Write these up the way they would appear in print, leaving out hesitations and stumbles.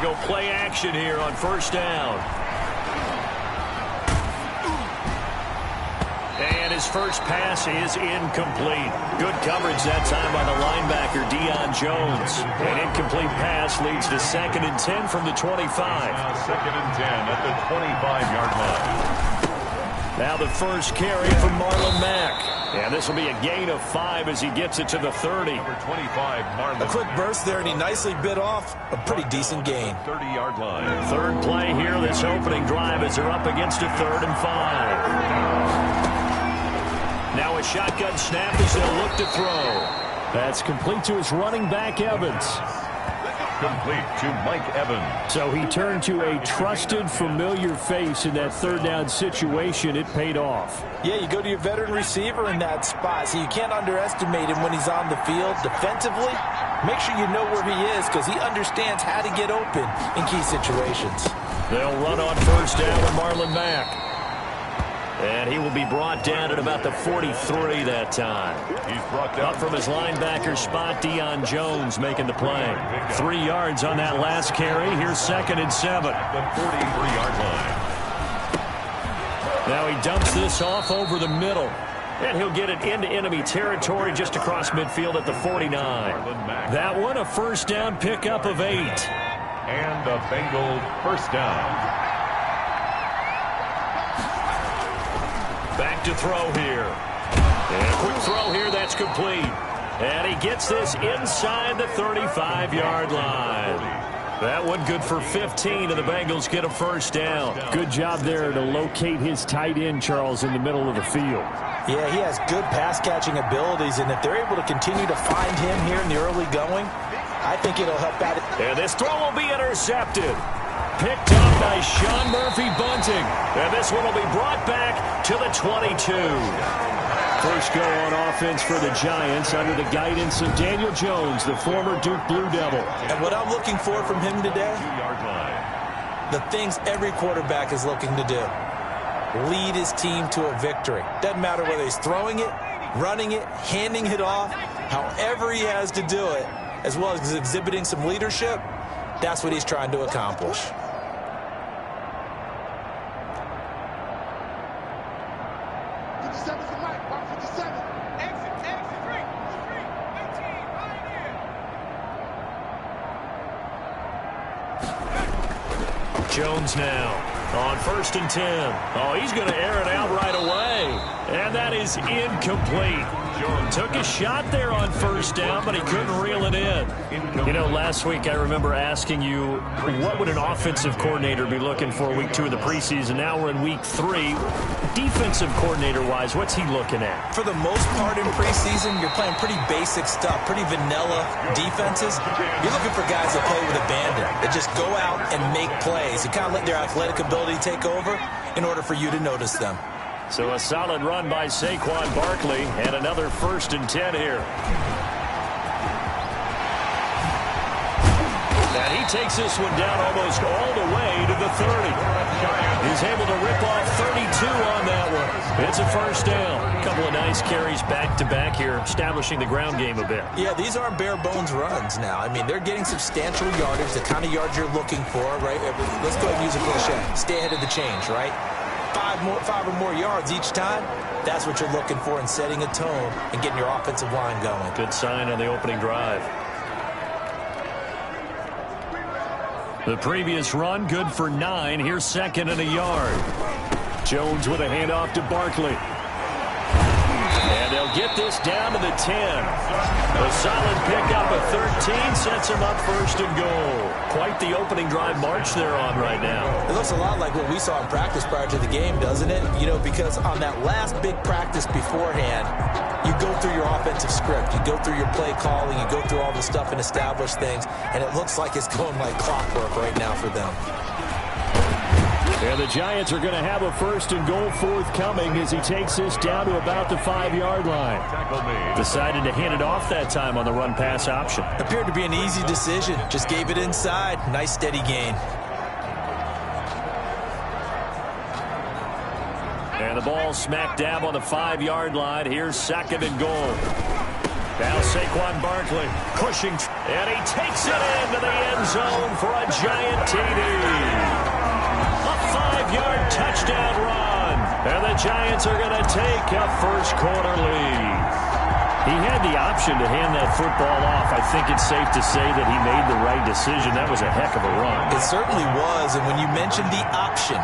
go play action here on first down. And his first pass is incomplete. Good coverage that time by the linebacker, Deion Jones. An incomplete pass leads to 2nd and 10 from the 25. Now 2nd and 10 at the 25-yard line. Now the first carry from Marlon Mack. And this will be a gain of 5 as he gets it to the 30. Number 25, Marlon. A quick burst there, and he nicely bit off a pretty decent gain. 30-yard line. Third play here, this opening drive as they're up against a 3rd and 5. Now a shotgun snap as they'll look to throw. That's complete to his running back, Evans. Complete to Mike Evans. So he turned to a trusted, familiar face in that 3rd down situation. It paid off. Yeah, you go to your veteran receiver in that spot, so you can't underestimate him when he's on the field. Defensively, make sure you know where he is because he understands how to get open in key situations. They'll run on first down with Marlon Mack. And he will be brought down at about the 43 that time. He's brought down. Up from his linebacker spot, Deion Jones making the play. 3 yards on that last carry. Here's 2nd and 7. The 43-yard line. Now he dumps this off over the middle. And he'll get it into enemy territory just across midfield at the 49. That one, a first down pickup of 8. And the Bengals first down. Back to throw here. And a quick throw here, that's complete. And he gets this inside the 35-yard line. That one good for 15, and the Bengals get a first down. Good job there to locate his tight end, Charles, in the middle of the field. Yeah, he has good pass-catching abilities, and if they're able to continue to find him here in the early going, I think it'll help out. And this throw will be intercepted. Picked up by Sean Murphy-Bunting. And this one will be brought back to the 22. First go on offense for the Giants under the guidance of Daniel Jones, the former Duke Blue Devil. And what I'm looking for from him today, the things every quarterback is looking to do. Lead his team to a victory. Doesn't matter whether he's throwing it, running it, handing it off, however he has to do it, as well as exhibiting some leadership, that's what he's trying to accomplish. Jones now on 1st and 10. Oh, he's going to air it out right away. And that is incomplete. Took a shot there on first down, but he couldn't reel it in. You know, last week I remember asking you, what would an offensive coordinator be looking for week 2 of the preseason? Now we're in week 3. Defensive coordinator-wise, what's he looking at? For the most part in preseason, you're playing pretty basic stuff, pretty vanilla defenses. You're looking for guys that play with abandon, that just go out and make plays. You kind of let their athletic ability take over in order for you to notice them. So a solid run by Saquon Barkley, and another 1st and 10 here. And he takes this one down almost all the way to the 30. He's able to rip off 32 on that one. It's a first down. A couple of nice carries back-to-back here, establishing the ground game a bit. Yeah, these aren't bare-bones runs now. I mean, they're getting substantial yardage, the kind of yards you're looking for, right? Let's go ahead and use a cliche. Stay ahead of the change, right? 5 or more yards each time, that's what you're looking for in setting a tone and getting your offensive line going. Good sign on the opening drive. The previous run, good for 9. Here's 2nd and a yard. Jones with a handoff to Barkley. And they'll get this down to the 10. A solid pickup of 13 sets him up 1st and goal. Quite the opening drive march they're on right now. It looks a lot like what we saw in practice prior to the game, doesn't it? You know, because on that last big practice beforehand, you go through your offensive script, you go through your play calling, you go through all the stuff and establish things, and it looks like it's going like clockwork right now for them. And the Giants are going to have a 1st and goal forthcoming as he takes this down to about the 5-yard line. Decided to hand it off that time on the run-pass option. Appeared to be an easy decision. Just gave it inside. Nice steady gain. And the ball smack dab on the 5-yard line. Here's 2nd and goal. Now Saquon Barkley pushing, and he takes it into the end zone for a giant TD. A 5-yard touchdown run, and the Giants are going to take a first-quarter lead. He had the option to hand that football off. I think it's safe to say that he made the right decision. That was a heck of a run. It certainly was, and when you mentioned the option,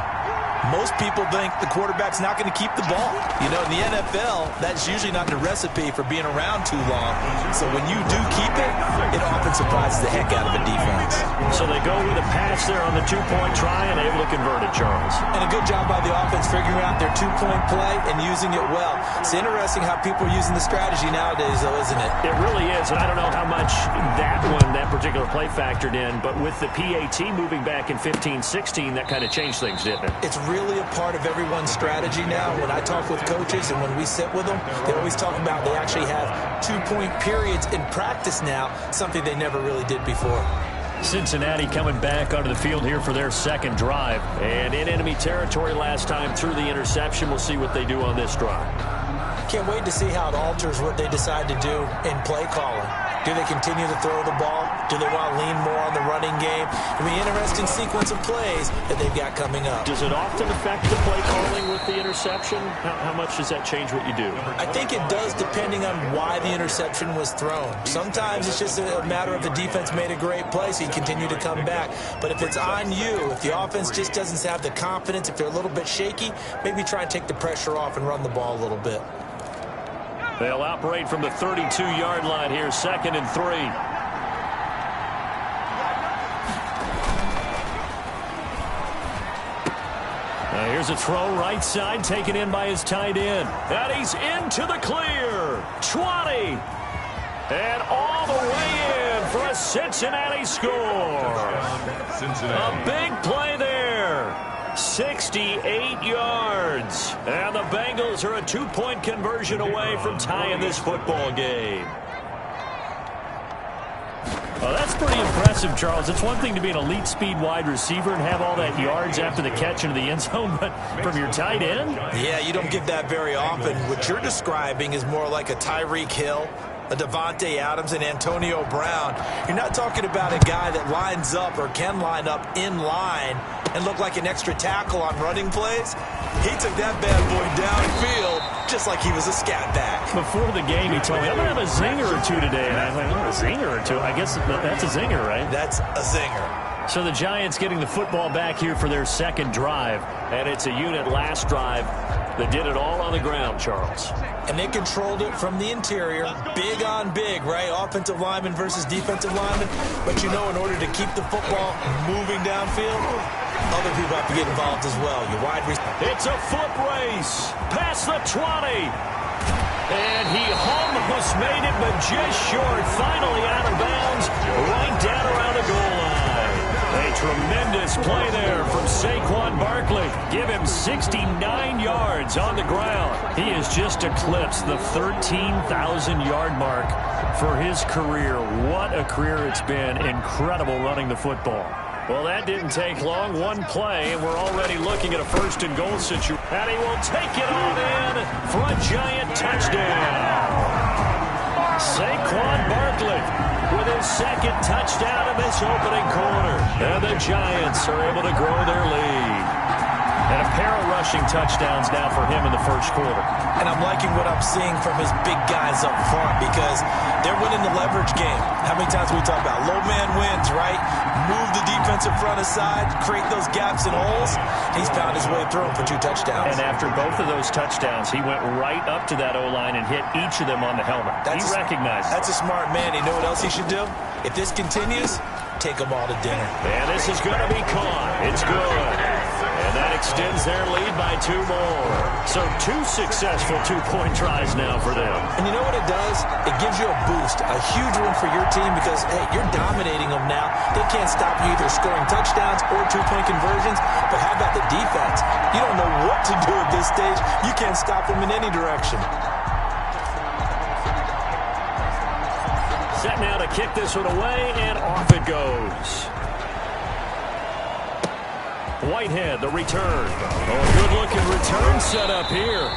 most people think the quarterback's not going to keep the ball. You know, in the NFL, that's usually not the recipe for being around too long. So when you do keep it, it often surprises the heck out of a defense. So they go with a pass there on the two-point try and able to convert it, Charles. And a good job by the offense figuring out their two-point play and using it well. It's interesting how people are using the strategy nowadays, though, isn't it? It really is, and I don't know how much that particular play factored in, but with the PAT moving back in 15-16, that kind of changed things, didn't it? It's really a part of everyone's strategy now. When I talk with coaches and when we sit with them, they always talk about they actually have two-point periods in practice now, something they never really did before. Cincinnati coming back onto the field here for their second drive. And in enemy territory last time through the interception. We'll see what they do on this drive. Can't wait to see how it alters what they decide to do in play calling. Do they continue to throw the ball? Do they want to lean more on the running game? It'll be an interesting sequence of plays that they've got coming up. Does it often affect the play calling with the interception? How much does that change what you do? I think it does depending on why the interception was thrown. Sometimes it's just a matter of the defense made a great play, so you continue to come back. But if it's on you, if the offense just doesn't have the confidence, if they're a little bit shaky, maybe try and take the pressure off and run the ball a little bit. They'll operate from the 32-yard line here, 2nd and 3. Now here's a throw right side, taken in by his tight end. And he's into the clear. 20. And all the way in for a Cincinnati score. A big play there. 68 yards. And the Bengals are a 2-point conversion away from tying this football game. Well, that's pretty impressive, Charles. It's one thing to be an elite speed wide receiver and have all that yards after the catch into the end zone, but from your tight end? Yeah, you don't get that very often. What you're describing is more like a Tyreek Hill, a Devontae Adams, and Antonio Brown. You're not talking about a guy that lines up or can line up in line and look like an extra tackle on running plays. He took that bad boy downfield just like he was a scat back. Before the game, he told me, I'm going to have a zinger or two today. And I was like, oh, a zinger or two? I guess that's a zinger, right? That's a zinger. So the Giants getting the football back here for their second drive. And it's a unit last drive that did it all on the ground, Charles. And they controlled it from the interior. Big on big, right? Offensive lineman versus defensive lineman. But you know, in order to keep the football moving downfield, other people have to get involved as well. Your wide receiver. It's a foot race. Past the 20. And he almost made it, but just short. Finally out of bounds. Right down around the goal line. A tremendous play there from Saquon Barkley. Give him 69 yards on the ground. He has just eclipsed the 13,000-yard mark for his career. What a career it's been. Incredible running the football. Well, that didn't take long. One play, and we're already looking at a 1st and goal situation. And he will take it on in for a giant touchdown. Saquon Barkley with his 2nd touchdown in this opening quarter. And the Giants are able to grow their lead. And a pair of rushing touchdowns now for him in the 1st quarter. And I'm liking what I'm seeing from his big guys up front because they're winning the leverage game. How many times we talk about low man wins, right? Move the defensive front aside, create those gaps and holes. He's found his way through them for 2 touchdowns. And after both of those touchdowns, he went right up to that O-line and hit each of them on the helmet. He recognized it. That's a smart man. You know what else he should do? If this continues, take them all to dinner. And this is going to be caught. It's good. And that extends their lead by 2 more. So 2 successful 2-point tries now for them. And you know what it does? It gives you a boost, a huge one for your team because, hey, you're dominating them now. They can't stop you either scoring touchdowns or 2-point conversions. But how about the defense? You don't know what to do at this stage. You can't stop them in any direction. Set now to kick this one away, and off it goes. Whitehead, the return. Oh, good-looking return set up here.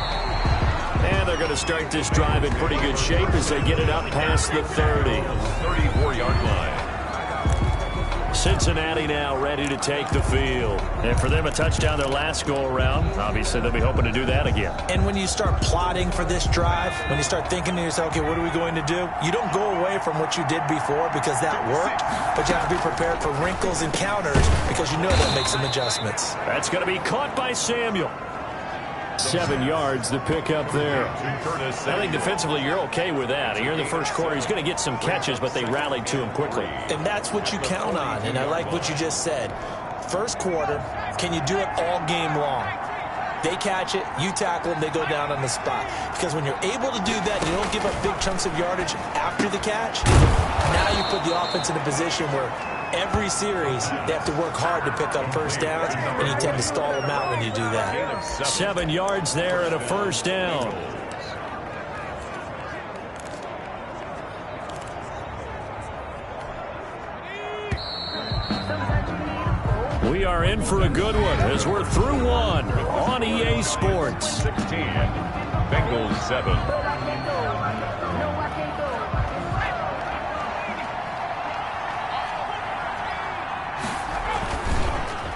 And they're going to start this drive in pretty good shape as they get it up past the 30. 34-yard line. Cincinnati now ready to take the field. And for them, a touchdown their last go-around. Obviously, they'll be hoping to do that again. And when you start plotting for this drive, when you start thinking to yourself, okay, what are we going to do? You don't go away from what you did before because that worked, but you have to be prepared for wrinkles and counters because you know that makes some adjustments. That's going to be caught by Samuel. 7 yards, the pickup there. I think defensively you're okay with that. Here in the first quarter, he's going to get some catches, but they rallied to him quickly. And that's what you count on, and I like what you just said. First quarter, can you do it all game long? They catch it, you tackle them, they go down on the spot. Because when you're able to do that, you don't give up big chunks of yardage after the catch. Now you put the offense in a position where every series, they have to work hard to pick up first downs, and you tend to stall them out when you do that. 7 yards there and a first down. We are in for a good one as we're through one on EA Sports. 16, Bengals 7.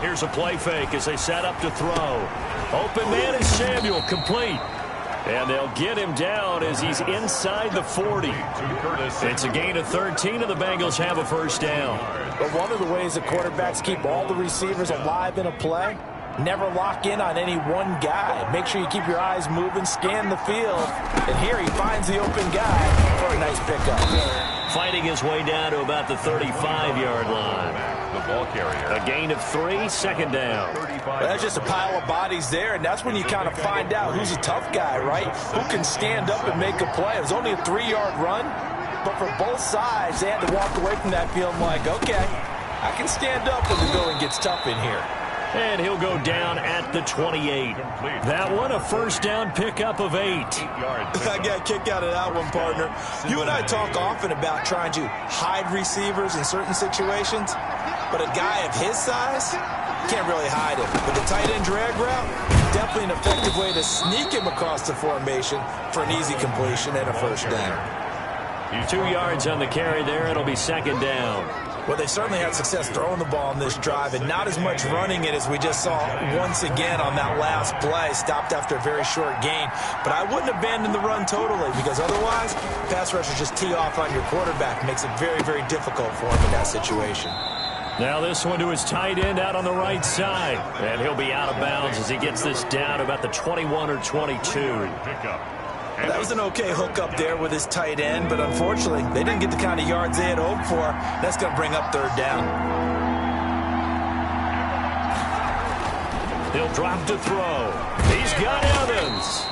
Here's a play fake as they set up to throw. Open man is Samuel, complete. And they'll get him down as he's inside the 40. It's a gain of 13, and the Bengals have a first down. But one of the ways that quarterbacks keep all the receivers alive in a play, never lock in on any one guy. Make sure you keep your eyes moving, scan the field. And here he finds the open guy for a nice pickup. Fighting his way down to about the 35-yard line. The ball carrier. A gain of 3, second down. Well, that's just a pile of bodies there, and that's when you kind of find out who's a tough guy, right? Who can stand up and make a play. It was only a 3-yard run, but for both sides, they had to walk away from that feeling like, okay, I can stand up when the going gets tough in here. And he'll go down at the 28. That one, a first down pickup of 8. I got a kick out of that one, partner. You and I talk often about trying to hide receivers in certain situations, but a guy of his size can't really hide him. But the tight end drag route, definitely an effective way to sneak him across the formation for an easy completion and a first down. 2 yards on the carry there. It'll be second down. Well, they certainly had success throwing the ball in this drive, and not as much running it as we just saw once again on that last play. Stopped after a very short gain. But I wouldn't abandon the run totally, because otherwise, pass rushers just tee off on your quarterback. Makes it very, very difficult for him in that situation. Now this one to his tight end out on the right side. And he'll be out of bounds as he gets this down about the 21 or 22. That was an okay hook up there with his tight end, but unfortunately, they didn't get the kind of yards they had hoped for. That's going to bring up third down. He'll drop to throw. He's got Evans.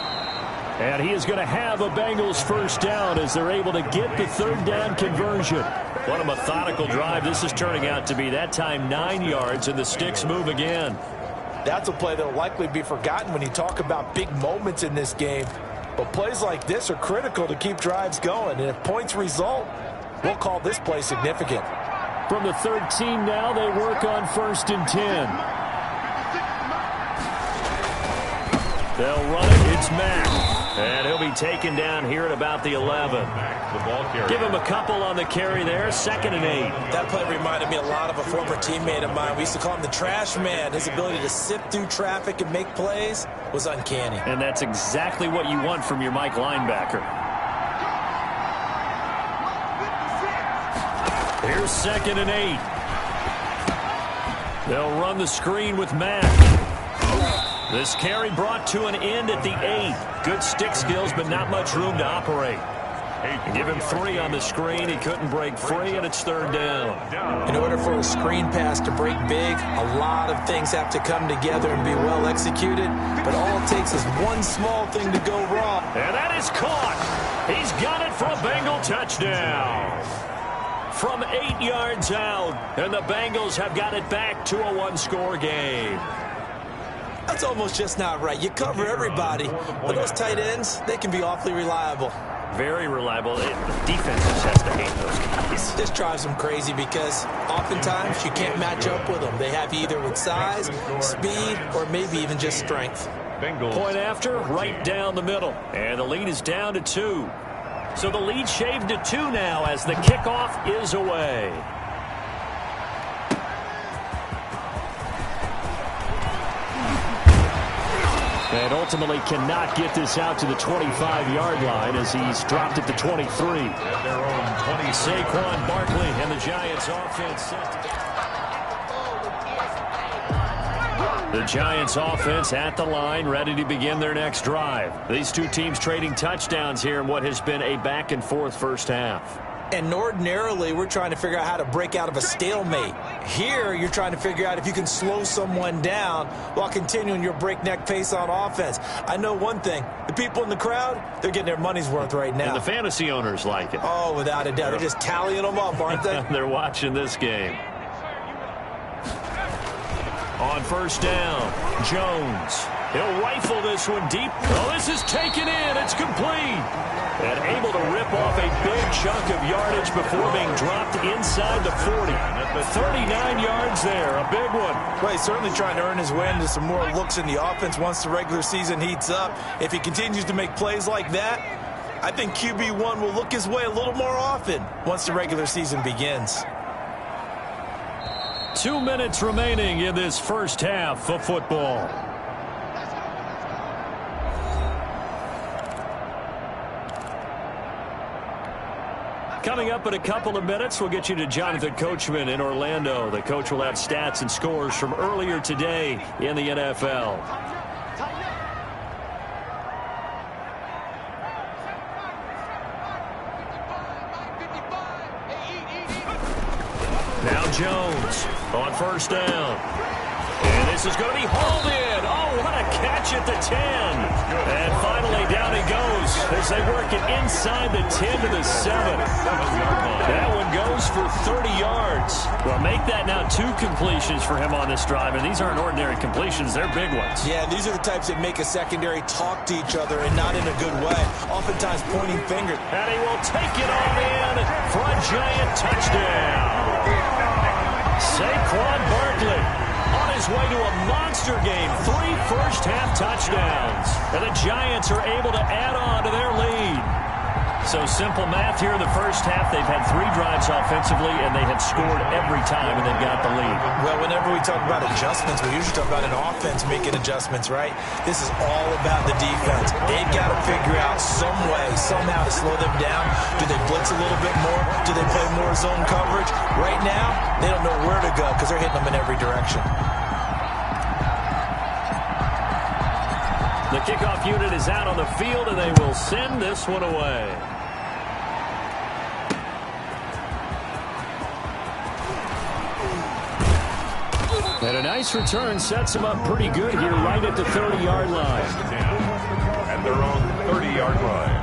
And he is going to have a Bengals first down as they're able to get the third down conversion. What a methodical drive this is turning out to be. That time 9 yards, and the sticks move again. That's a play that will likely be forgotten when you talk about big moments in this game. But plays like this are critical to keep drives going. And if points result, we'll call this play significant. From the 13 now, they work on first and 10. They'll run it. It's Mack. And he'll be taken down here at about the 11. Give him a couple on the carry there. Second and 8. That play reminded me a lot of a former teammate of mine. We used to call him the trash man. His ability to sift through traffic and make plays was uncanny. And that's exactly what you want from your Mike linebacker. Here's second and 8. They'll run the screen with Mack. This carry brought to an end at the 8. Good stick skills, but not much room to operate. Give him 3 on the screen. He couldn't break free, and it's third down. In order for a screen pass to break big, a lot of things have to come together and be well executed. But all it takes is one small thing to go wrong. And that is caught. He's got it for a Bengal touchdown. From 8 yards out, and the Bengals have got it back to a one-score game. That's almost just not right. You cover everybody, but those tight ends, they can be awfully reliable. Very reliable. The defense just has to hate those guys. This drives them crazy because oftentimes you can't match up with them. They have either with size, speed, or maybe even just strength. Bengals. Point after, right down the middle. And the lead is down to 2. So the lead shaved to 2 now as the kickoff is away. And ultimately cannot get this out to the 25-yard line as he's dropped it to 23. At their own 20. Saquon Barkley and the Giants offense set to... The Giants offense at the line, ready to begin their next drive. These two teams trading touchdowns here in what has been a back-and-forth first half. And ordinarily, we're trying to figure out how to break out of a stalemate. Here, you're trying to figure out if you can slow someone down while continuing your breakneck pace on offense. I know one thing. The people in the crowd, they're getting their money's worth right now. And the fantasy owners like it. Oh, without a doubt. They're just tallying them up, aren't they? They're watching this game. On first down, Jones. He'll rifle this one deep. Oh, this is taken in. It's complete. And able to rip off a big chunk of yardage before being dropped inside the 40. 39 yards there, a big one. Well, he's certainly trying to earn his way into some more looks in the offense once the regular season heats up. If he continues to make plays like that, I think QB1 will look his way a little more often once the regular season begins. 2 minutes remaining in this first half of football. Coming up in a couple of minutes, we'll get you to Jonathan Coachman in Orlando. The coach will have stats and scores from earlier today in the NFL. Now Jones on first down. And this is going to be hauled in. Oh, what a catch at the 10. And finally down he goes as they work it inside the 10 to the 7. That one goes for 30 yards. Well, make that now 2 completions for him on this drive. And these aren't ordinary completions. They're big ones. Yeah, these are the types that make a secondary talk to each other and not in a good way. Oftentimes pointing fingers. And he will take it on in for a Giant touchdown. Saquon Barkley on his way to a monster game. 3 first-half touchdowns. And the Giants are able to add on to their lead. So simple math here in the first half. They've had 3 drives offensively, and they have scored every time, and they've got the lead. Well, whenever we talk about adjustments, we usually talk about an offense making adjustments, right? This is all about the defense. They've got to figure out some way, somehow to slow them down. Do they blitz a little bit more? Do they play more zone coverage? Right now, they don't know where to go because they're hitting them in every direction. The kickoff unit is out on the field, and they will send this one away. And a nice return sets him up pretty good here right at the 30-yard line. At their own 30-yard line.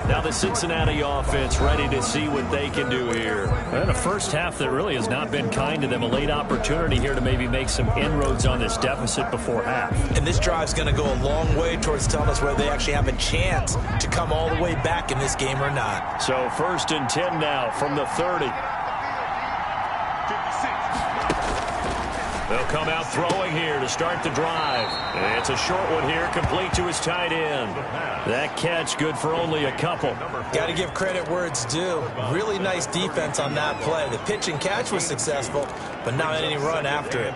Now the Cincinnati offense ready to see what they can do here. And a first half that really has not been kind to them. A late opportunity here to maybe make some inroads on this deficit before half. And this drive's going to go a long way towards telling us whether they actually have a chance to come all the way back in this game or not. So 1st and 10 now from the 30. They'll come out throwing here to start the drive. And it's a short one here, complete to his tight end. That catch good for only a couple. Got to give credit where it's due. Really nice defense on that play. The pitch and catch was successful, but not any run after it.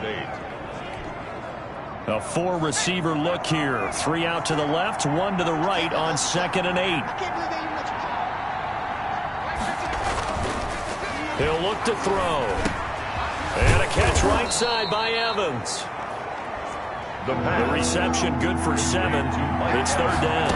A 4-receiver look here. 3 out to the left, 1 to the right on 2nd and 8. He'll look to throw. And a catch right side by Evans. The reception good for 7. It's 3rd down.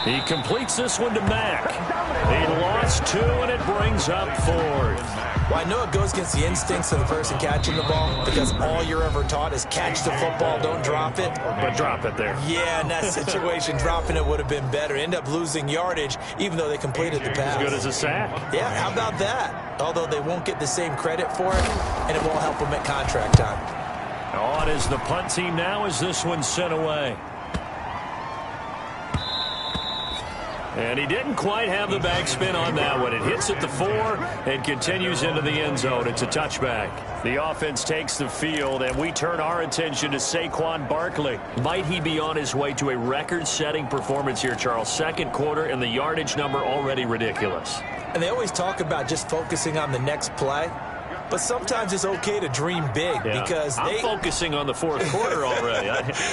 He completes this one to Mack. He lost 2, and it brings up 4th. Well, I know it goes against the instincts of the person catching the ball because all you're ever taught is catch the football, don't drop it. But drop it there. Yeah, in that situation, dropping it would have been better. End up losing yardage, even though they completed the pass. As good as a sack. Yeah, how about that? Although they won't get the same credit for it, and it won't help them at contract time. On is the punt team now as this one's sent away. And he didn't quite have the backspin on that one. It hits at the 4 and continues into the end zone. It's a touchback. The offense takes the field, and we turn our attention to Saquon Barkley. Might he be on his way to a record-setting performance here, Charles? Second quarter, and the yardage number already ridiculous. And they always talk about just focusing on the next play. But sometimes it's okay to dream big because I'm focusing on the fourth quarter already.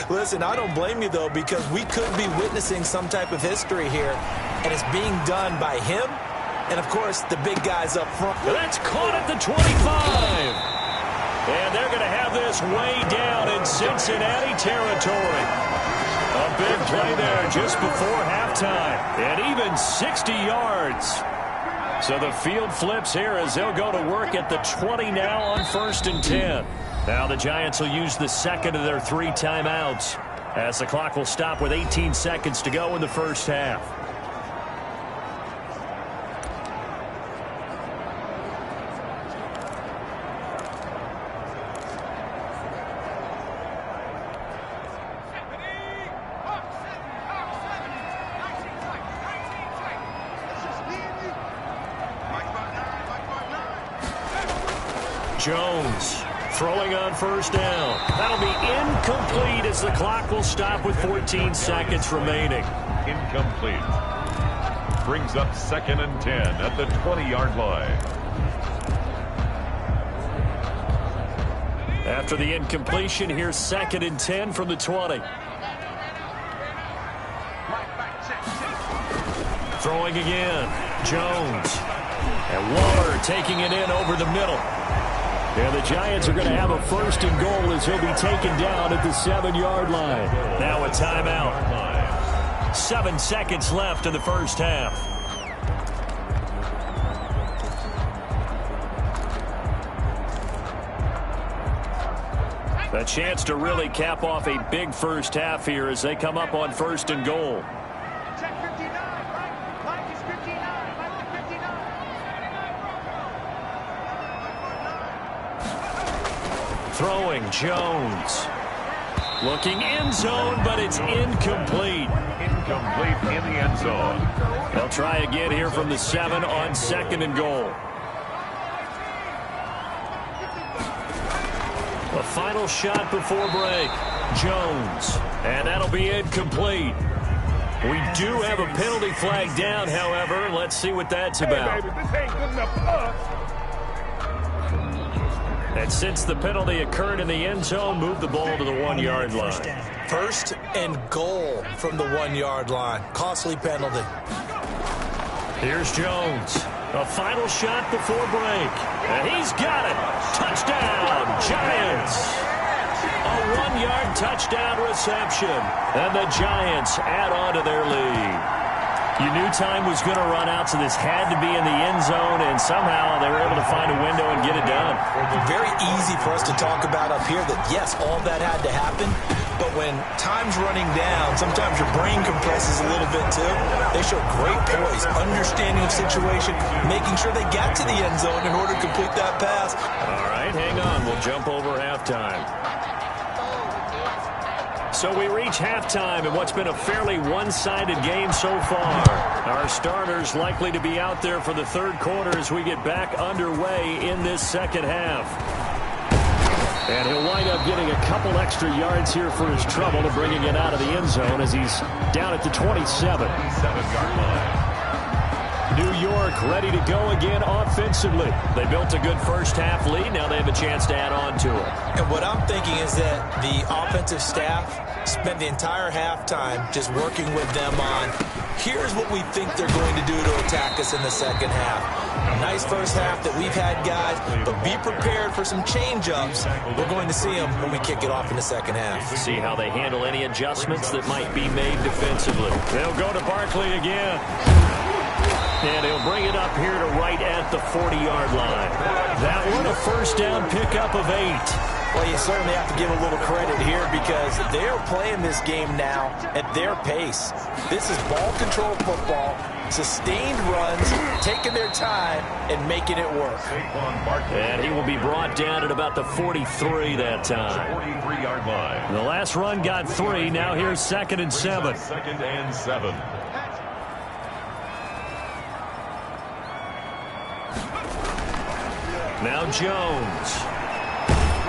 Listen, I don't blame you, though, because we could be witnessing some type of history here, and it's being done by him and, of course, the big guys up front. That's caught at the 25. And they're going to have this way down in Cincinnati territory. A big play there just before halftime, and even 60 yards. So the field flips here as they'll go to work at the 20 now on 1st and 10. Now the Giants will use the second of their 3 timeouts as the clock will stop with 18 seconds to go in the first half. Jones throwing on 1st down. That'll be incomplete as the clock will stop with 14 seconds remaining. Incomplete. Brings up 2nd and 10 at the 20-yard line. After the incompletion, here's 2nd and 10 from the 20. Throwing again. Jones. And Waller taking it in over the middle. And the Giants are going to have a 1st and goal as he'll be taken down at the 7-yard line. Now a timeout. 7 seconds left in the first half. A chance to really cap off a big first half here as they come up on 1st and goal. Throwing, Jones. Looking end zone, but it's incomplete. Incomplete in the end zone. They'll try again here from the 7 on 2nd and goal. A final shot before break. Jones. And that'll be incomplete. We do have a penalty flag down, however. Let's see what that's about. And since the penalty occurred in the end zone, move the ball to the 1-yard line. 1st and goal from the 1-yard line. Costly penalty. Here's Jones. A final shot before break. And he's got it. Touchdown, Giants. A 1-yard touchdown reception. And the Giants add on to their lead. You knew time was going to run out, so this had to be in the end zone, and somehow they were able to find a window and get it done. Very easy for us to talk about up here that, yes, all that had to happen, but when time's running down, sometimes your brain compresses a little bit too. They show great poise, understanding of situation, making sure they got to the end zone in order to complete that pass. All right, hang on. We'll jump over halftime. So we reach halftime in what's been a fairly one-sided game so far. Our starters likely to be out there for the 3rd quarter as we get back underway in this second half. And he'll wind up getting a couple extra yards here for his trouble to bringing it out of the end zone as he's down at the 27. 7-yard line. New York ready to go again offensively. They built a good first half lead. Now they have a chance to add on to it. And what I'm thinking is that the offensive staff spent the entire halftime just working with them on, here's what we think they're going to do to attack us in the second half. Nice first half that we've had, guys, but be prepared for some change-ups. We're going to see them when we kick it off in the second half. See how they handle any adjustments that might be made defensively. They'll go to Barkley again. And he'll bring it up here to right at the 40-yard line. That one a first down pickup of 8. Well, you certainly have to give a little credit here because they're playing this game now at their pace. This is ball control football, sustained runs, taking their time, and making it work. And he will be brought down at about the 43 that time. 43-yard line. The last run got 3. Now here's 2nd and 7. 2nd and 7. Now Jones.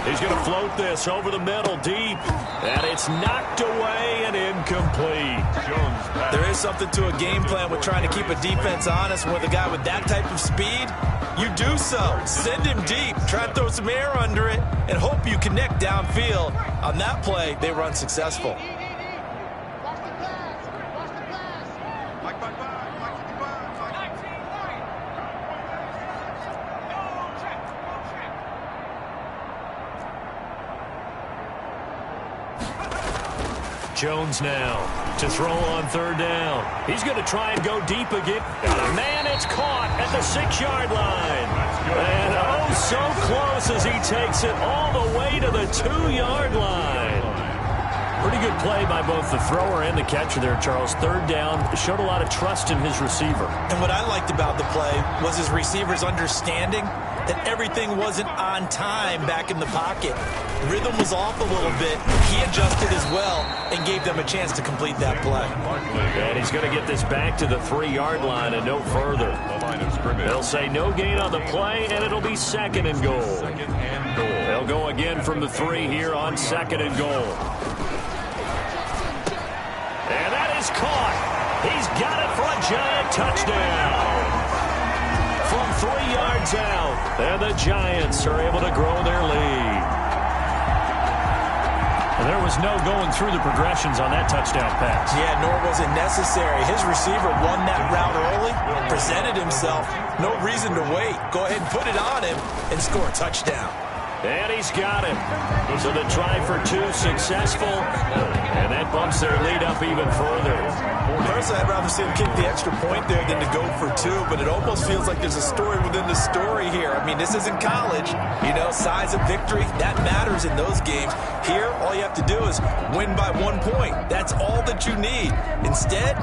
He's going to float this over the middle deep. And it's knocked away and incomplete. There is something to a game plan with trying to keep a defense honest. With a guy with that type of speed, you do so. Send him deep. Try and throw some air under it and hope you connect downfield. On that play, they were unsuccessful. Jones now to throw on third down. He's going to try and go deep again. Man, it's caught at the 6-yard line. And oh, so close as he takes it all the way to the 2-yard line. Pretty good play by both the thrower and the catcher there, Charles. Third down, showed a lot of trust in his receiver. And what I liked about the play was his receiver's understanding that everything wasn't on time back in the pocket. Rhythm was off a little bit. He adjusted as well and gave them a chance to complete that play. And he's going to get this back to the 3-yard line and no further. They'll say no gain on the play, and it'll be second and goal. They'll go again from the 3 here on second and goal. And that is caught. He's got it for a giant touchdown. From 3 yards out, and the Giants are able to grow their lead. And there was no going through the progressions on that touchdown pass. Yeah, nor was it necessary. His receiver won that route early, presented himself. No reason to wait. Go ahead and put it on him and score a touchdown. And he's got him. So the try for 2 successful, and that bumps their lead up even further. Personally, I'd rather see him kick the extra point there than to go for 2, but it almost feels like there's a story within the story here. I mean, this isn't college. You know, size of victory, that matters in those games. Here, all you have to do is win by 1 point. That's all that you need. Instead,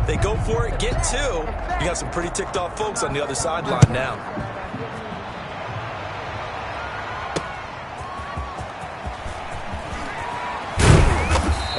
they go for it, get 2. You got some pretty ticked off folks on the other sideline now.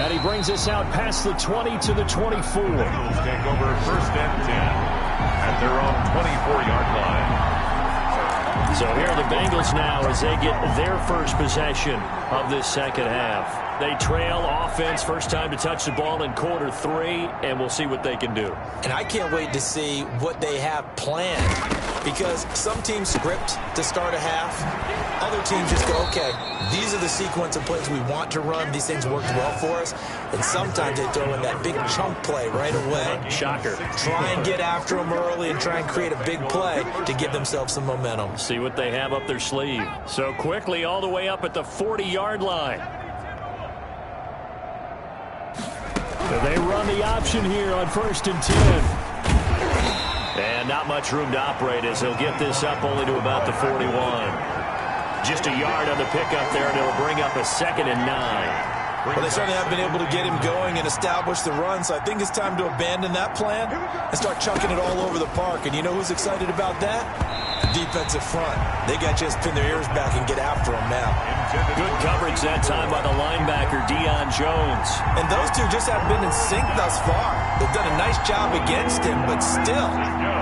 And he brings us out past the 20 to the 24. Bengals take over first and 10 at their own 24-yard line. So here are the Bengals now as they get their first possession of this second half. They trail offense, first time to touch the ball in quarter 3, and we'll see what they can do. And I can't wait to see what they have planned, because some teams script to start a half. Other teams just go, okay, these are the sequence of plays we want to run. These things worked well for us. And sometimes they throw in that big chunk play right away. Shocker. Try and get after them early and try and create a big play to give themselves some momentum. See what they have up their sleeve. So quickly all the way up at the 40-yard line. They run the option here on first and 10. And not much room to operate as he'll get this up only to about the 41. Just a yard on the pickup there, and it'll bring up a 2nd and 9. Well, they certainly have been able to get him going and establish the run, so I think it's time to abandon that plan and start chucking it all over the park. And you know who's excited about that? The defensive front. They got to just pin their ears back and get after him now. Good coverage that time by the linebacker, Deion Jones. And those two just haven't been in sync thus far. They've done a nice job against him, but still,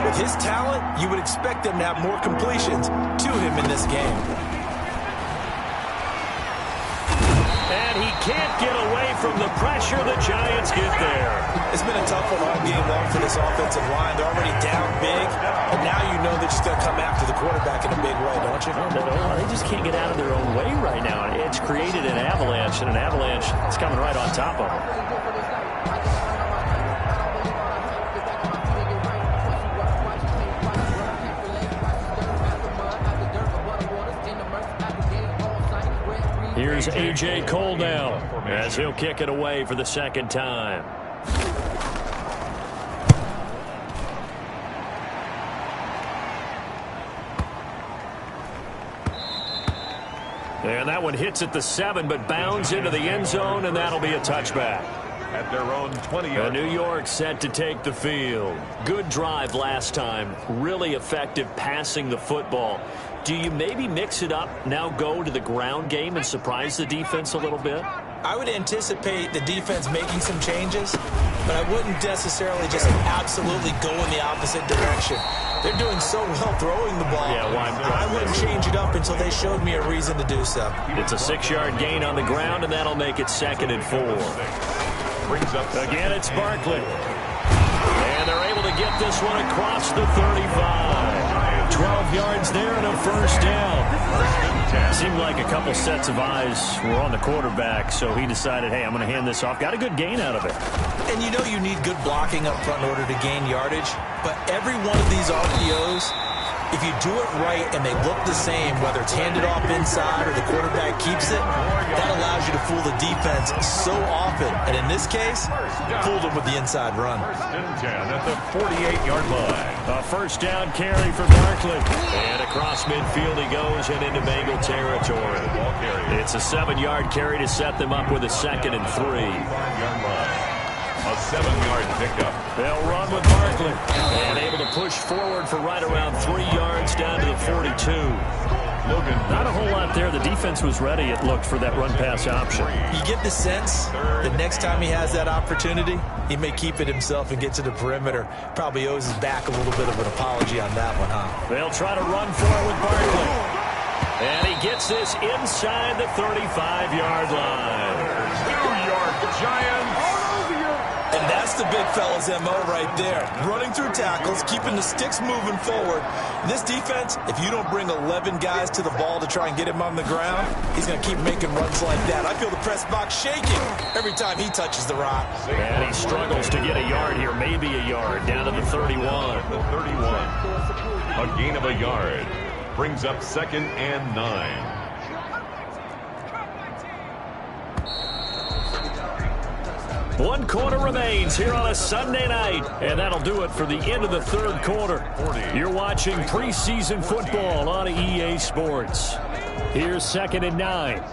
with his talent, you would expect them to have more completions to him in this game. And he can't get away from the pressure. The Giants get there. It's been a tough one all game long for this offensive line. They're already down big, and now you know they're just going to come after the quarterback in a big way, don't you? No, they just can't get out of their own way right now. It's created an avalanche, and an avalanche is coming right on top of them. Here's A.J. Cole now as he'll kick it away for the second time. And that one hits at the 7, but bounds into the end zone, and that'll be a touchback. At their own 20-yard New York set to take the field. Good drive last time. Really effective passing the football. Do you maybe mix it up, now go to the ground game and surprise the defense a little bit? I would anticipate the defense making some changes, but I wouldn't necessarily just absolutely go in the opposite direction. They're doing so well throwing the ball. Yeah, I wouldn't change it up until they showed me a reason to do so. It's a 6-yard gain on the ground, and that'll make it 2nd and 4. Brings up Again, it's Barkley. And they're able to get this one across the 35. 12 yards there and a first down. Seemed like a couple sets of eyes were on the quarterback, so he decided, hey, I'm going to hand this off. Got a good gain out of it. And you know you need good blocking up front in order to gain yardage, but every one of these RPOs, if you do it right and they look the same, whether it's handed off inside or the quarterback keeps it, that allows you to fool the defense so often. And in this case, fooled them with the inside run. 1st and 10 at the 48-yard line. A first down carry for Barkley. And across midfield he goes and into Bengal territory. It's a 7-yard carry to set them up with a 2nd and 3. 5-yard line. A 7-yard pickup. They'll run with Barkley. And able to push forward for right around 3 yards down to the 42. Not a whole lot there. The defense was ready, it looked, for that run-pass option. You get the sense that next time he has that opportunity, he may keep it himself and get to the perimeter. Probably owes his back a little bit of an apology on that one, huh? They'll try to run for it with Barkley. And he gets this inside the 35-yard line. New York Giants. And that's the big fella's MO right there. Running through tackles, keeping the sticks moving forward. This defense, if you don't bring 11 guys to the ball to try and get him on the ground, he's going to keep making runs like that. I feel the press box shaking every time he touches the rock. And he struggles to get a yard here, maybe a yard, down to the 31. The 31. A gain of a yard. Brings up 2nd and 9. One quarter remains here on a Sunday night, and that'll do it for the end of the 3rd quarter. You're watching preseason football on EA Sports. Here's 2nd and 9.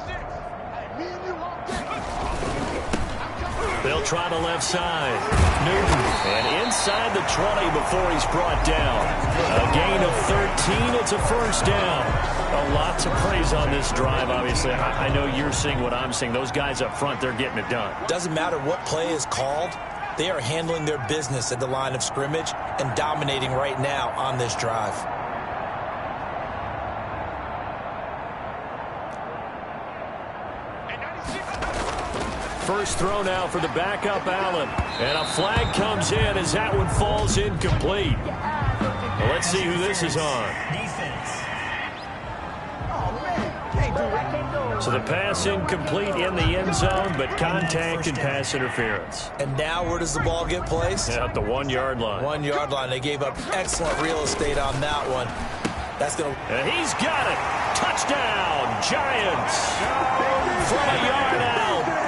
They'll try the left side. Newton, and inside the 20 before he's brought down. A gain of 13. It's a first down. A lot to praise on this drive, obviously. I know you're seeing what I'm seeing. Those guys up front, they're getting it done. Doesn't matter what play is called. They are handling their business at the line of scrimmage and dominating right now on this drive. First throw now for the backup Allen. And a flag comes in as that one falls incomplete. Well, let's see who this is on. So the pass incomplete in the end zone, but contact and pass interference. And now where does the ball get placed? At the 1-yard line. 1-yard line. They gave up excellent real estate on that one. That's going to... And he's got it. Touchdown, Giants. From a yard out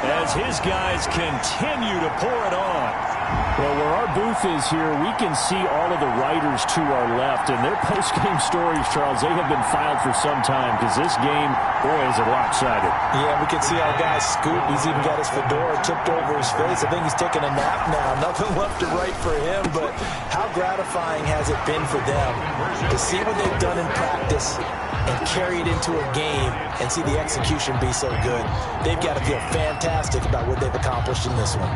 as his guys continue to pour it on. Well, where our booth is here, we can see all of the writers to our left. And their post-game stories, Charles, they have been filed for some time because this game, boy, is it lopsided. Yeah, we can see our guy Scoot. He's even got his fedora tipped over his face. I think he's taking a nap now. Nothing left to write for him, but how gratifying has it been for them to see what they've done in practice and carry it into a game and see the execution be so good. They've got to feel fantastic about what they've accomplished in this one.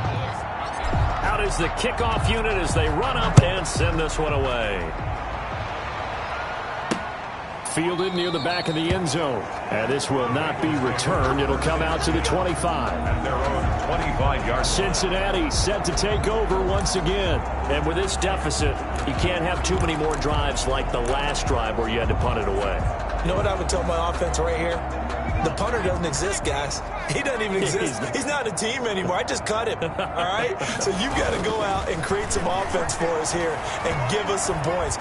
Out is the kickoff unit as they run up and send this one away. Fielded near the back of the end zone. And this will not be returned. It'll come out to the 25. At their own 25-yard. Cincinnati set to take over once again. And with this deficit, you can't have too many more drives like the last drive where you had to punt it away. You know what I would tell my offense right here? The punter doesn't exist, guys. He doesn't even exist. He's not a team anymore. I just cut him, all right? So you've got to go out and create some offense for us here and give us some points.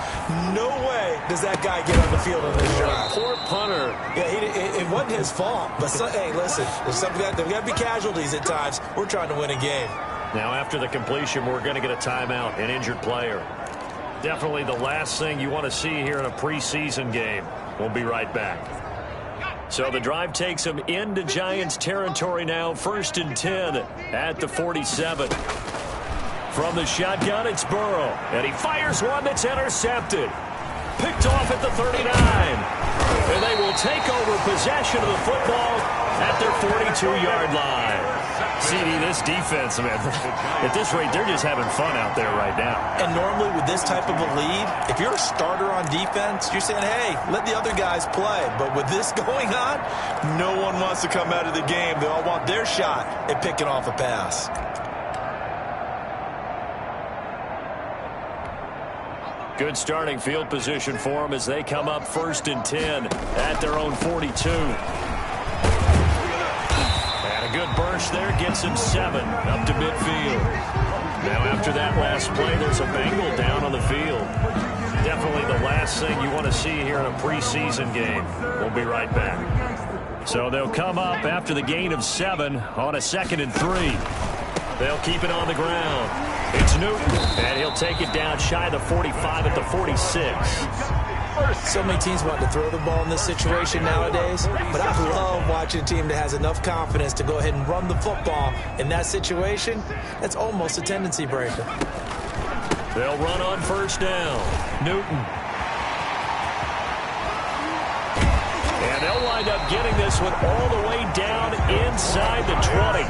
No way does that guy get on the field on this drive. Poor punter. Yeah, it wasn't his fault. But, hey, listen, there's got to be casualties at times. We're trying to win a game. Now, after the completion, we're going to get a timeout, an injured player. Definitely the last thing you want to see here in a preseason game. We'll be right back. So the drive takes them into Giants territory now. 1st and 10 at the 47. From the shotgun, it's Burrow. And he fires one that's intercepted. Picked off at the 39. And they will take over possession of the football at their 42-yard line. CD, this defense, man, at this rate, they're just having fun out there right now. And normally with this type of a lead, if you're a starter on defense, you're saying, hey, let the other guys play. But with this going on, no one wants to come out of the game. They all want their shot at picking off a pass. Good starting field position for them as they come up 1st and 10 at their own 42. And a good burst there gets him 7 up to midfield. Now after that last play, there's a Bengal down on the field. Definitely the last thing you want to see here in a preseason game. We'll be right back. So they'll come up after the gain of 7 on a 2nd and 3. They'll keep it on the ground. It's Newton, and he'll take it down shy of the 45 at the 46. So many teams want to throw the ball in this situation nowadays, but I love watching a team that has enough confidence to go ahead and run the football. In that situation, that's almost a tendency breaker. They'll run on 1st down. Newton. And they'll wind up getting this one all the way down inside the 20.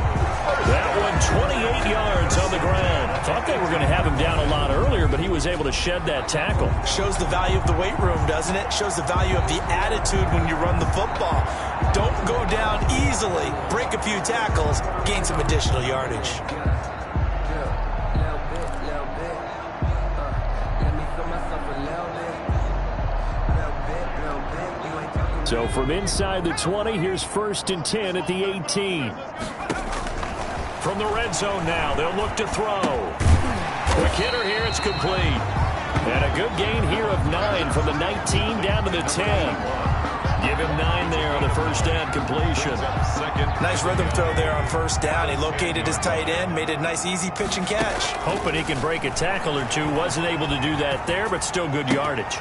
That one 28 yards on the ground. Thought they were going to have him down a lot earlier, but he was able to shed that tackle. Shows the value of the weight room, doesn't it? Shows the value of the attitude when you run the football. Don't go down easily. Break a few tackles. Gain some additional yardage. So from inside the 20, here's 1st and 10 at the 18. From the red zone now, they'll look to throw. Quick hitter here, it's complete. And a good gain here of 9 from the 19 down to the 10. Give him 9 there on the 1st down completion. Nice rhythm throw there on 1st down. He located his tight end, made it a nice easy pitch and catch. Hoping he can break a tackle or two. Wasn't able to do that there, but still good yardage.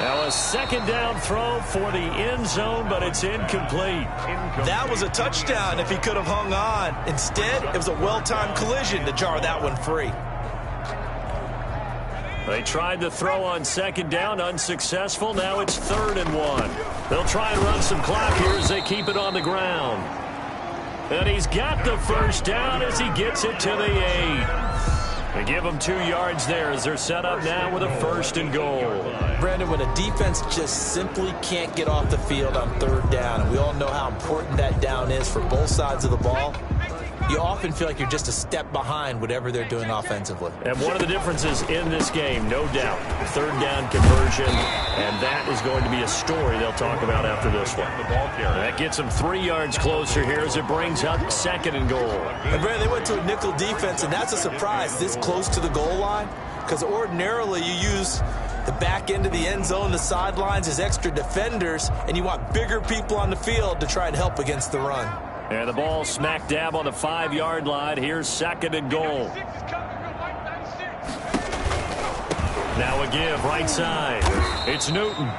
Now a 2nd down throw for the end zone, but it's incomplete. That was a touchdown if he could have hung on. Instead, it was a well-timed collision to jar that one free. They tried to throw on 2nd down, unsuccessful. Now it's 3rd and 1. They'll try and run some clock here as they keep it on the ground. And he's got the 1st down as he gets it to the 8. They give them 2 yards there as they're set up now with a 1st and goal. Brandon, when a defense just simply can't get off the field on 3rd down, and we all know how important that down is for both sides of the ball, you often feel like you're just a step behind whatever they're doing offensively. And one of the differences in this game, no doubt, 3rd down conversion, and that is going to be a story they'll talk about after this one. That gets them 3 yards closer here as it brings up 2nd and goal. And Brandon, they went to a nickel defense, and that's a surprise this close to the goal line, because ordinarily you use the back end of the end zone, the sidelines as extra defenders, and you want bigger people on the field to try and help against the run. And the ball smack dab on the 5-yard line. Here's 2nd and goal. Now a give right side. It's Newton.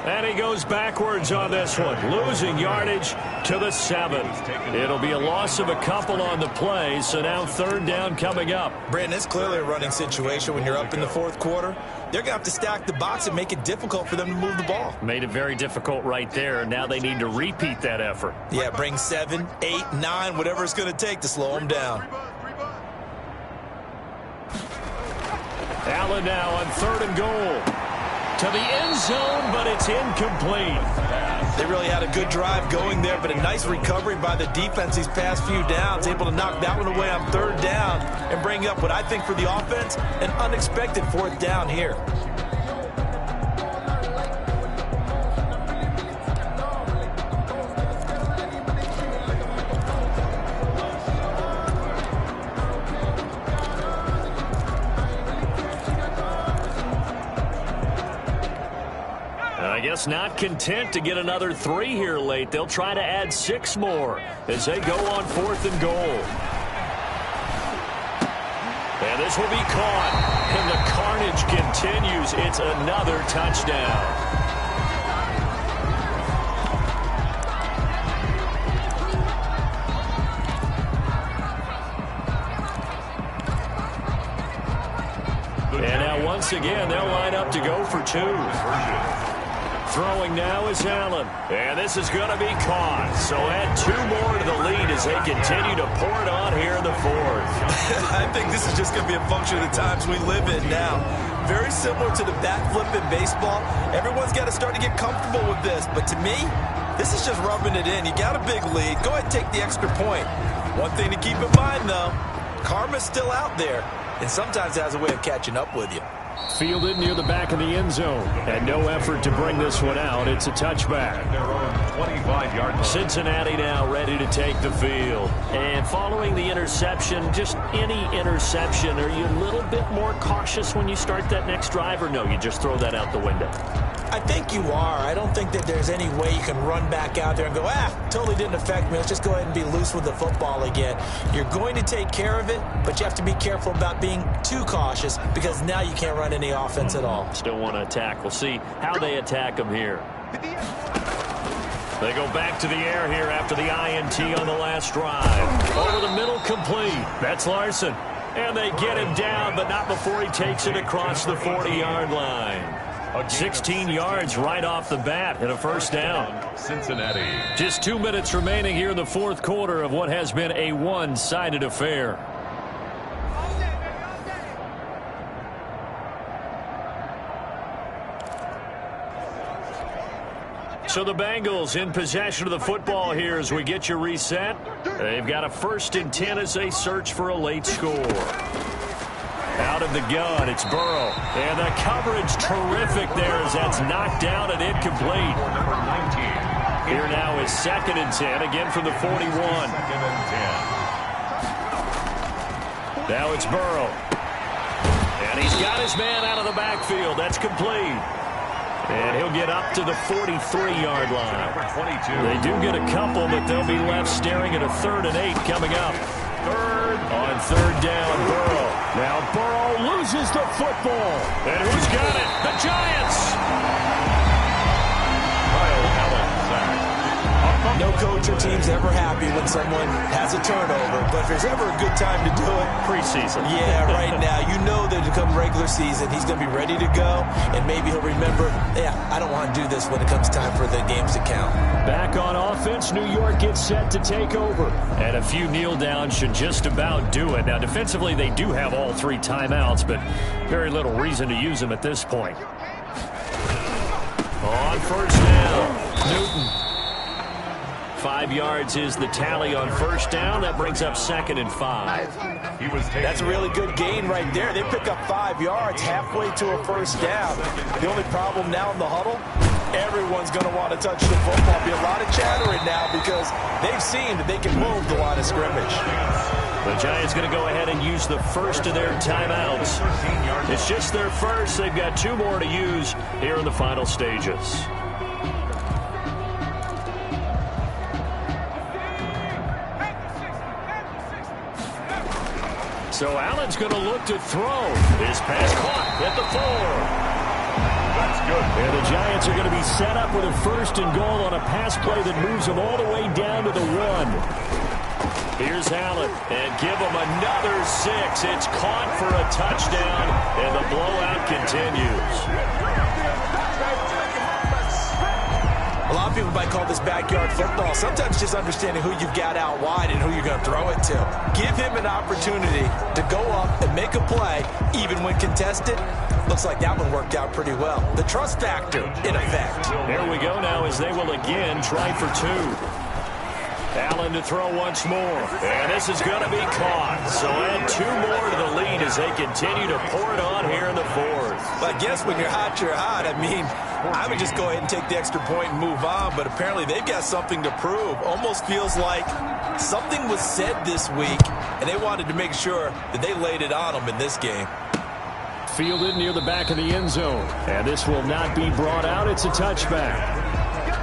And he goes backwards on this one, losing yardage to the 7. It'll be a loss of a couple on the play, so now 3rd down coming up. Brandon, it's clearly a running situation when you're up in the 4th quarter. They're going to have to stack the box and make it difficult for them to move the ball. Made it very difficult right there. Now they need to repeat that effort. Yeah, bring 7, 8, 9, whatever it's going to take to slow them down. Allen now on 3rd and goal. To the end zone, but it's incomplete. They really had a good drive going there, but a nice recovery by the defense these past few downs, able to knock that one away on 3rd down and bring up what I think for the offense, an unexpected 4th down here. I guess not content to get another 3 here late. They'll try to add 6 more as they go on 4th and goal. And this will be caught. And the carnage continues. It's another touchdown. And now once again, they'll line up to go for 2. Throwing now is Allen. And this is going to be caught. So add 2 more to the lead as they continue to pour it on here in the fourth. I think this is just going to be a function of the times we live in now. Very similar to the bat flip in baseball. Everyone's got to start to get comfortable with this. But to me, this is just rubbing it in. You got a big lead. Go ahead and take the extra point. One thing to keep in mind, though, karma's still out there. And sometimes it has a way of catching up with you. Fielded near the back of the end zone. And no effort to bring this one out. It's a touchback. Their own 25-yard line. Cincinnati now ready to take the field. And following the interception, just any interception, are you a little bit more cautious when you start that next drive, or no, you just throw that out the window? I think you are. I don't think that there's any way you can run back out there and go, totally didn't affect me. Let's just go ahead and be loose with the football again. You're going to take care of it, but you have to be careful about being too cautious because now you can't run any offense at all. Still want to attack. We'll see how they attack them here. They go back to the air here after the INT on the last drive. Over the middle, complete. That's Larson. And they get him down, but not before he takes it across the 40-yard line. 16 yards right off the bat and a first down. Cincinnati. Just 2 minutes remaining here in the fourth quarter of what has been a one-sided affair. So the Bengals in possession of the football here as we get you reset. They've got a 1st and 10 as they search for a late score. Out of the gun, it's Burrow. And the coverage terrific there as that's knocked down and incomplete. Number 19. Here now is 2nd and 10, again from the 41. 2nd and 10. Now it's Burrow. And he's got his man out of the backfield. That's complete. And he'll get up to the 43-yard line. Number 22. They do get a couple, but they'll be left staring at a 3rd and 8 coming up. On 3rd down, Burrow. Now Burrow loses the football. And who's got it? The Giants! No coach or team's ever happy when someone has a turnover, but if there's ever a good time to do it, preseason. Yeah, right now. You know that to come regular season, he's going to be ready to go, and maybe he'll remember, I don't want to do this when it comes time for the games to count. Back on offense, New York gets set to take over. And a few kneel downs should just about do it. Now, defensively, they do have all 3 timeouts, but very little reason to use them at this point. On 1st down, Newton. 5 yards is the tally on 1st down. That brings up 2nd and 5. That's a really good gain right there. They pick up 5 yards halfway to a 1st down. The only problem now in the huddle, everyone's going to want to touch the football. Be a lot of chattering now because they've seen that they can move the line of scrimmage. The Giants going to go ahead and use the first of their timeouts. It's just their first. They've got 2 more to use here in the final stages. So Allen's going to look to throw. His pass caught at the 4. That's good. And the Giants are going to be set up with a 1st and goal on a pass play that moves them all the way down to the 1. Here's Allen, and give him another 6. It's caught for a touchdown, and the blowout continues. A lot of people might call this backyard football. Sometimes just understanding who you've got out wide and who you're going to throw it to. Give him an opportunity to go up and make a play, even when contested. Looks like that one worked out pretty well. The trust factor, in effect. There we go now as they will again try for 2. Allen to throw once more. And this is going to be caught. So add 2 more to the lead as they continue to pour it on here in the 4th. Well, I guess when you're hot, you're hot. I mean, I would just go ahead and take the extra point and move on, but apparently they've got something to prove. Almost feels like something was said this week, and they wanted to make sure that they laid it on them in this game. Fielded near the back of the end zone. And this will not be brought out. It's a touchback.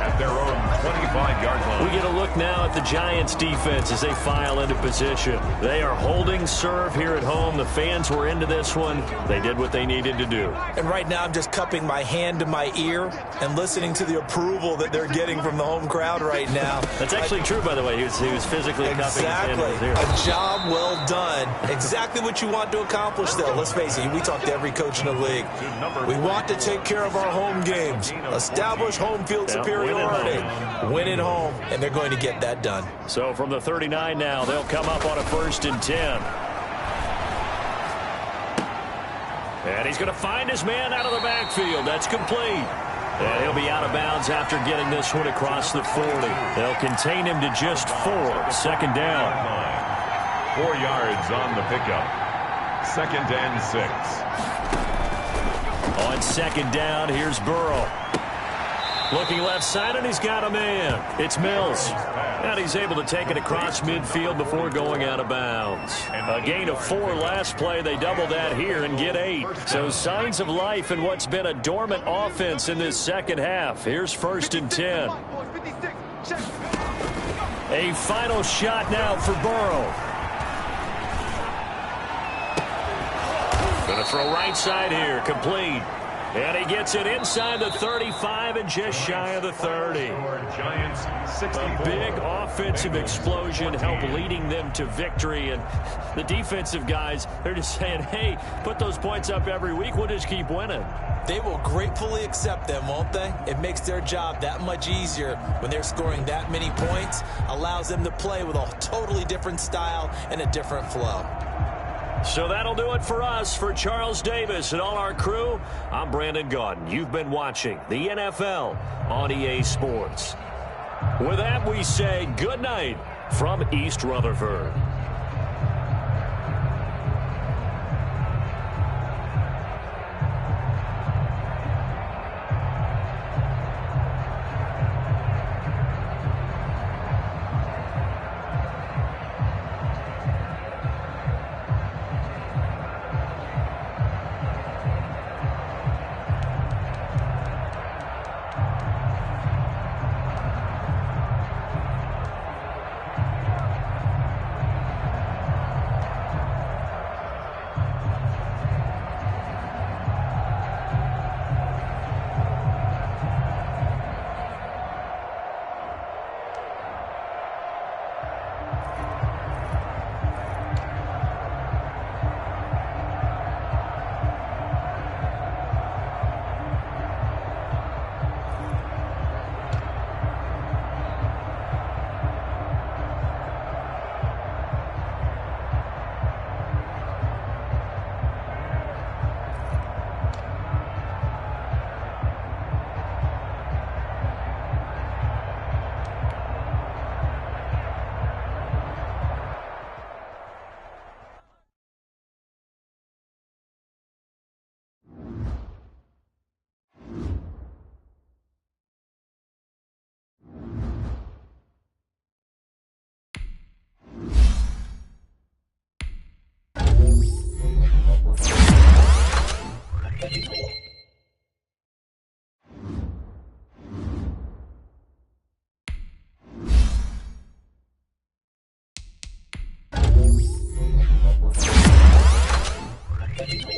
At at their own 25-yard line. We get a look now at the Giants defense as they file into position. They are holding serve here at home. The fans were into this one. They did what they needed to do. And right now I'm just cupping my hand to my ear and listening to the approval that they're getting from the home crowd right now. That's actually true, by the way. He was physically cupping his hand to his ear. A job well done. Exactly what you want to accomplish, though. Let's face it, we talk to every coach in the league. We want to take care of our home games, establish home field superiority, win at home, and they're going to get that done. So from the 39 now, they'll come up on a 1st and 10. And he's going to find his man out of the backfield. That's complete. And he'll be out of bounds after getting this one across the 40. They'll contain him to just 4. 2nd down. 4 yards on the pickup. 2nd and 6. On 2nd down, here's Burrow. Looking left side, and he's got a man. It's Mills. And he's able to take it across midfield before going out of bounds. A gain of 4 last play. They double that here and get 8. So signs of life in what's been a dormant offense in this second half. Here's 1st and 10. A final shot now for Burrow. Going to throw right side here. Complete. And he gets it inside the 35 and just shy of the 30. A big offensive explosion helped leading them to victory. And the defensive guys, they're just saying, hey, put those points up every week. We'll just keep winning. They will gratefully accept them, won't they? It makes their job that much easier when they're scoring that many points. Allows them to play with a totally different style and a different flow. So that'll do it for us. For Charles Davis and all our crew, I'm Brandon Gaudin. You've been watching the NFL on EA Sports. With that, we say good night from East Rutherford. Ready.